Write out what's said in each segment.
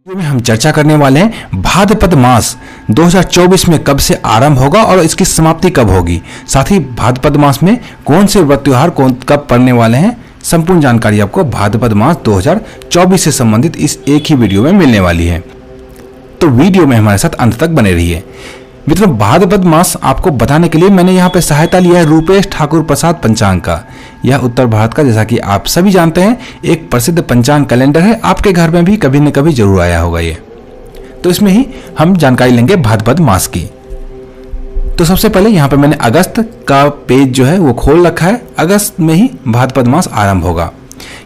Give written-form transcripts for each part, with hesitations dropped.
में हम चर्चा करने वाले हैं भाद्रपद मास 2024 में कब से आरंभ होगा और इसकी समाप्ति कब होगी। साथ ही भाद्रपद मास में कौन से व्रत त्योहार कब पड़ने वाले हैं, संपूर्ण जानकारी आपको भाद्रपद मास 2024 से संबंधित इस एक ही वीडियो में मिलने वाली है। तो वीडियो में हमारे साथ अंत तक बने रहिए। मित्रों, भाद्रपद मास आपको बताने के लिए मैंने यहाँ पे सहायता लिया है रूपेश ठाकुर प्रसाद पंचांग का। यह उत्तर भारत का, जैसा कि आप सभी जानते हैं, एक प्रसिद्ध पंचांग कैलेंडर है। आपके घर में भी कभी न कभी जरूर आया होगा ये। तो इसमें ही हम जानकारी लेंगे भाद्रपद मास की। तो सबसे पहले यहाँ पे मैंने अगस्त का पेज जो है वो खोल रखा है। अगस्त में ही भाद्रपद मास आरंभ होगा।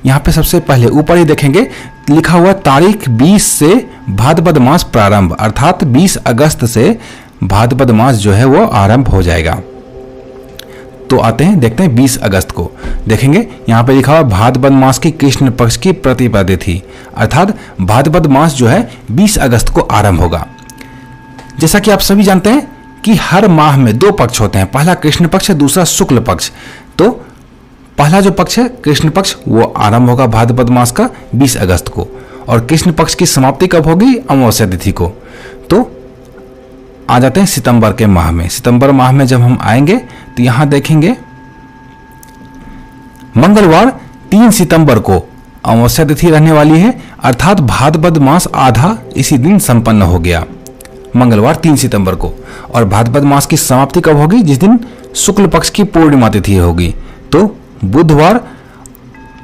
यहाँ पे सबसे पहले ऊपर ही देखेंगे लिखा हुआ तारीख 20 से भाद्रपद मास प्रारंभ, अर्थात 20 अगस्त से भाद्रपद मास जो है वो आरंभ हो जाएगा। तो आते हैं, देखते हैं 20 अगस्त को देखेंगे। यहाँ पे लिखा हुआ भाद्रपद मास की कृष्ण पक्ष की प्रतिपदा तिथि, अर्थात भाद्रपद मास जो है 20 अगस्त को आरंभ होगा। जैसा कि आप सभी जानते हैं कि हर माह में दो पक्ष होते हैं, पहला कृष्ण पक्ष है, दूसरा शुक्ल पक्ष। तो पहला जो पक्ष है कृष्ण पक्ष वो आरंभ होगा भाद्रपद मास का 20 अगस्त को, और कृष्ण पक्ष की समाप्ति कब होगी? अमावस्या तिथि को। तो आ जाते हैं सितंबर के माह में। सितंबर माह में जब हम आएंगे तो यहां देखेंगे मंगलवार 3 सितंबर को अमावस्या तिथि रहने वाली है, अर्थात भाद्रपद मास आधा इसी दिन संपन्न हो गया, मंगलवार 3 सितंबर को। और भाद्रपद मास की समाप्ति कब होगी? जिस दिन शुक्ल पक्ष की पूर्णिमा तिथि होगी। तो बुधवार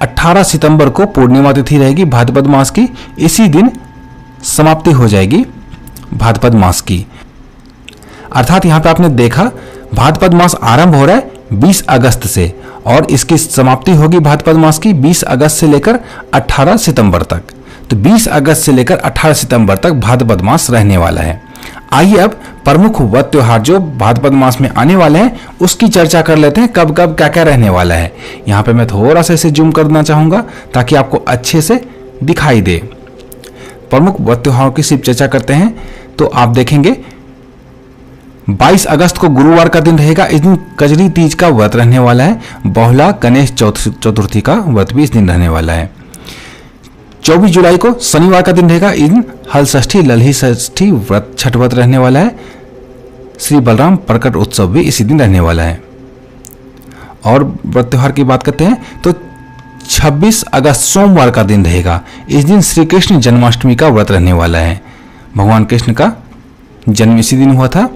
18 सितंबर को पूर्णिमा तिथि रहेगी भाद्रपद मास की। इसी दिन समाप्ति हो जाएगी भाद्रपद मास की। अर्थात यहाँ पे आपने देखा भाद्रपद मास आरंभ हो रहा है 20 अगस्त से, और इसकी समाप्ति होगी भाद्रपद मास की 20 अगस्त से लेकर 18 सितंबर तक। तो 20 अगस्त से लेकर 18 सितंबर तक भाद्रपद मास रहने वाला है। आइए अब प्रमुख व्रत त्योहार जो भाद्रपद मास में आने वाले हैं उसकी चर्चा कर लेते हैं, कब कब क्या क्या रहने वाला है। यहाँ पे मैं थोड़ा सा इसे जूम करना चाहूंगा ताकि आपको अच्छे से दिखाई दे। प्रमुख व्रत त्योहारों की सिर्फ चर्चा करते हैं। तो आप देखेंगे 22 अगस्त को गुरुवार का दिन रहेगा। इस दिन कजरी तीज का व्रत रहने वाला है। बहुला गणेश चतुर्थी का व्रत भी इस दिन रहने वाला है। 24 जुलाई को शनिवार का दिन रहेगा। इस दिन हल षष्ठी लल्ही षष्ठी व्रत छठ व्रत रहने वाला है। श्री बलराम प्रकट उत्सव भी इसी दिन रहने वाला है। और व्रत त्योहार की बात करते हैं तो 26 अगस्त सोमवार का दिन रहेगा। इस दिन श्री कृष्ण जन्माष्टमी का व्रत रहने वाला है। भगवान कृष्ण का जन्म इसी दिन हुआ था।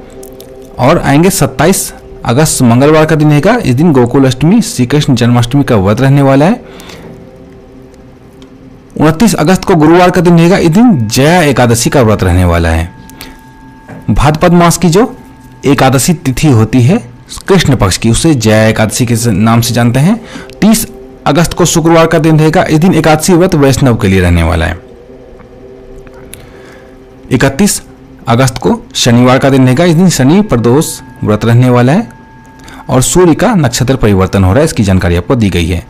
और आएंगे 27 अगस्त मंगलवार का दिन रहेगा। इस दिन गोकुल अष्टमी श्री कृष्ण जन्माष्टमी का व्रत रहने वाला है। 29 अगस्त को गुरुवार का दिन रहेगा। इस दिन जया एकादशी का व्रत रहने वाला है। भाद्रपद मास की जो एकादशी तिथि होती है कृष्ण पक्ष की, उसे जया एकादशी के नाम से जानते हैं। 30 अगस्त को शुक्रवार का दिन रहेगा। इस दिन एकादशी व्रत वैष्णव के लिए रहने वाला है। 31 अगस्त को शनिवार का दिन रहेगा। इस दिन शनि प्रदोष व्रत रहने वाला है। और सूर्य का नक्षत्र परिवर्तन हो रहा है, इसकी जानकारी आपको दी गई है।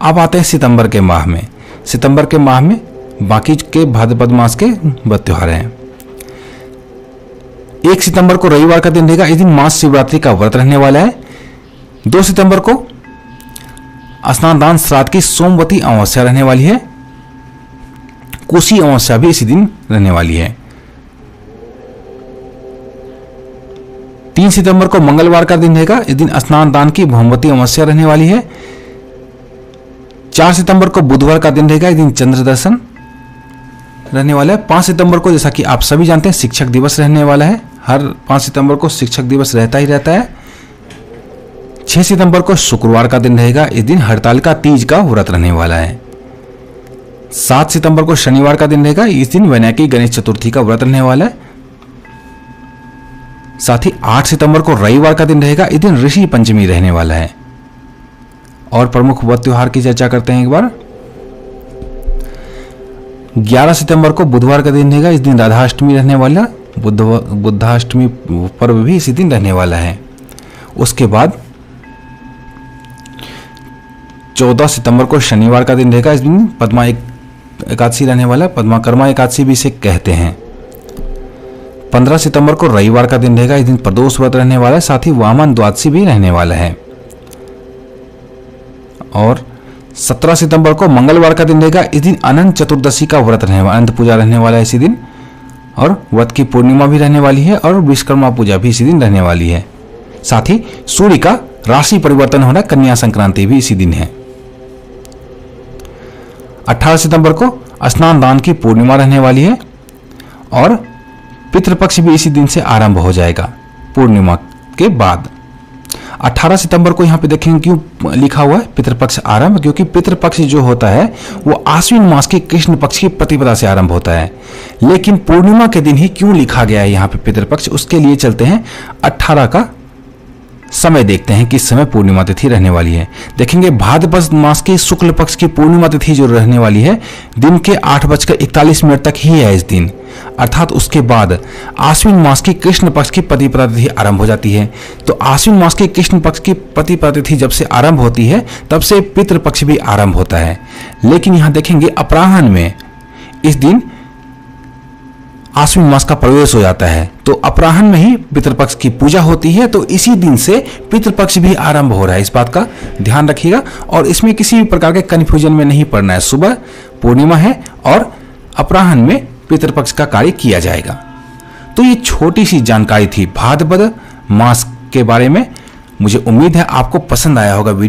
अब आते हैं सितंबर के माह में। सितंबर के माह में बाकी के भाद्रपद मास के व्रत त्योहार हैं। 1 सितंबर को रविवार का दिन रहेगा। इस दिन महाशिवरात्रि का व्रत रहने वाला है। 2 सितंबर को स्नान दान श्राद्ध की सोमवती अमावस्या रहने वाली है। कुशी अमावस्या भी इसी दिन रहने वाली है। 3 सितंबर को मंगलवार का दिन रहेगा। इस दिन स्नान दान की भौमवती अमावस्या रहने वाली है। 4 सितंबर को बुधवार का दिन रहेगा। इस दिन चंद्र दर्शन रहने वाला है। 5 सितंबर को, जैसा कि आप सभी जानते हैं, शिक्षक दिवस रहने वाला है। हर 5 सितंबर को शिक्षक दिवस रहता ही रहता है। 6 सितंबर को शुक्रवार का दिन रहेगा। इस दिन हरतालिका तीज का व्रत रहने वाला है। 7 सितंबर को शनिवार का दिन रहेगा। इस दिन वैनायकी गणेश चतुर्थी का व्रत रहने वाला है। साथ ही 8 सितंबर को रविवार का दिन रहेगा। इस दिन ऋषि पंचमी रहने वाला है। और प्रमुख व्रत त्योहार की चर्चा करते हैं एक बार। 11 सितंबर को बुधवार का दिन रहेगा। इस दिन राधाष्टमी रहने वाला, बुद्धाष्टमी पर्व भी इसी दिन रहने वाला है। उसके बाद 14 सितंबर को शनिवार का दिन रहेगा। इस दिन पद्मा एकादशी रहने वाला, पद्माकर्मा एकादशी भी इसे कहते हैं। 15 सितंबर को रविवार का दिन रहेगा। इस दिन प्रदोष व्रत रहने वाला है। साथ ही वामन द्वादशी भी रहने वाला है। और 17 सितंबर को मंगलवार का दिन रहेगा। इस दिन अनंत चतुर्दशी का व्रत रहने वाला, अनंत पूजा रहने वाला है इसी दिन, और व्रत की पूर्णिमा भी रहने वाली है और विश्वकर्मा पूजा भी इसी दिन रहने वाली है। साथ ही सूर्य का राशि परिवर्तन होना, कन्या संक्रांति भी इसी दिन है। 18 सितंबर को स्नान दान की पूर्णिमा रहने वाली है और पितृपक्ष भी इसी दिन से आरंभ हो जाएगा पूर्णिमा के बाद। 18 सितंबर को यहाँ पे देखेंगे क्यों लिखा हुआ है पितृपक्ष आरंभ, क्योंकि पितृपक्ष जो होता है वो आश्विन मास के कृष्ण पक्ष की प्रतिपदा से आरंभ होता है। लेकिन पूर्णिमा के दिन ही क्यों लिखा गया है यहाँ पे पितृपक्ष, उसके लिए चलते हैं 18 का समय देखते हैं किस समय पूर्णिमा तिथि रहने वाली है। देखेंगे भाद्रपद मास के शुक्ल पक्ष की पूर्णिमा तिथि जो रहने वाली है दिन के 8:41 तक ही है इस दिन, अर्थात उसके बाद आश्विन मास की कृष्ण पक्ष की प्रतिपदा तिथि आरंभ हो जाती है। तो आश्विन मास की कृष्ण पक्ष की प्रतिपदा तिथि जब से आरंभ होती है तब से पितृपक्ष भी आरंभ होता है। लेकिन यहां देखेंगे अपराह्न में इस दिन आश्विन मास का प्रवेश हो जाता है, तो अपराह्न में ही पितृपक्ष की पूजा होती है, तो इसी दिन से पितृपक्ष भी आरंभ हो रहा है। इस बात का ध्यान रखिएगा और इसमें किसी भी प्रकार के कंफ्यूजन में नहीं पड़ना है। सुबह पूर्णिमा है और अपराह्न में पितृपक्ष का कार्य किया जाएगा। तो ये छोटी सी जानकारी थी भाद्रपद मास के बारे में। मुझे उम्मीद है आपको पसंद आया होगा वीडियो।